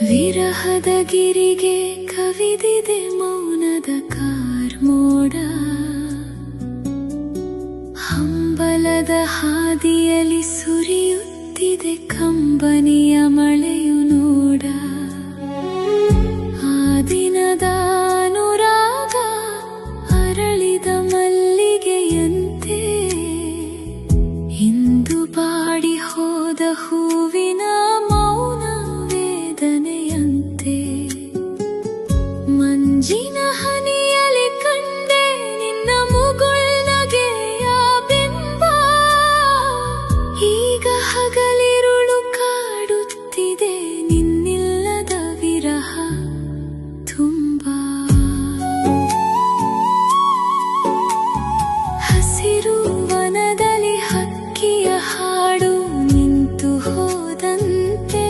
ವಿರಹದ ಗಿರಿಗೆ ಕವಿದಿದೆ ಮೌನದ ಕಾರ್ಮೋಡ. ಹಂಬಲದ ಹಾದಿಯಲ್ಲಿ ಸುರಿಯುತ್ತಿದೆ ಕಂಬನಿಯ ಮಳೆಯು ನೋಡ. ಆ ದಿನದ ಅನುರಾಗ ಅರಳಿದ ಮಲ್ಲಿಗೆಯಂತೆ, ಇಂದು ಬಾಡಿ ಹೋದ ಹೂವಿನ ಮೌನ ವೇದನೆಯಂತೆ. ಮಂಜಿನ ಹನಿಯಲ್ಲಿ ಕಂಡೆ ನಿನ್ನ ಮುಗುಳ್ನಗೆಯ ಬಿಂಬ. ಈಗ ಹಗಲಿರುಳು ಕಾಡುತ್ತಿದೆ ನಿನ್ನಿಲ್ಲದ ವಿರಹ ತುಂಬಾ. ಹಸಿರು ವನದಲ್ಲಿ ಹಕ್ಕಿಯ ಹಾಡು ನಿಂತು ಹೋದಂತೆ,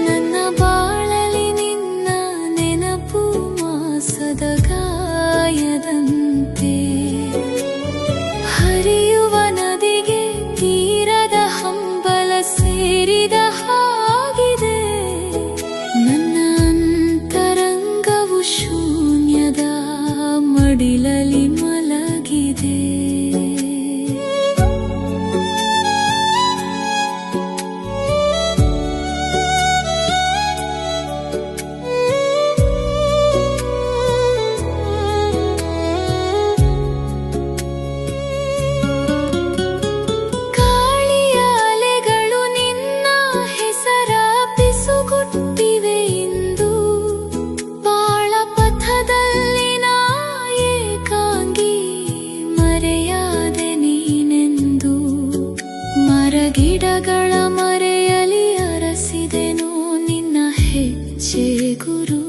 ನನ್ನ ಬಾಳಲಿ ನಿನ್ನ ನೆನಪು ಮಾಸದ ಗಾಯದಂತೆ. ಹರಿಯುವ ನದಿಗೆ ತೀರದ ಹಂಬಲ ಸೇರಿದ ಹಾಗಿದೆ, ನನ್ನ ಅಂತರಂಗವು ಶೂನ್ಯದ ಮಡಿಲಲಿ ಮಲಗಿದೆ. ಗಾಳಿಯ ಅಲೆಗಳು ನಿನ್ನ ಹೆಸರ ಪಿಸುಗುಟ್ಟಿವೆ ಇಂದು. ಬಾಳ ಪಥದಲ್ಲಿ ನಾ ಏಕಾಂಗಿ ಮರೆಯಾದೆ ನೀನೆಂದು. ಮರಗಿಡಗಳ ಮರೆಯಲಿ ಅರಸಿದೆನು ನಿನ್ನ ಹೆಜ್ಜೆ ಗುರು.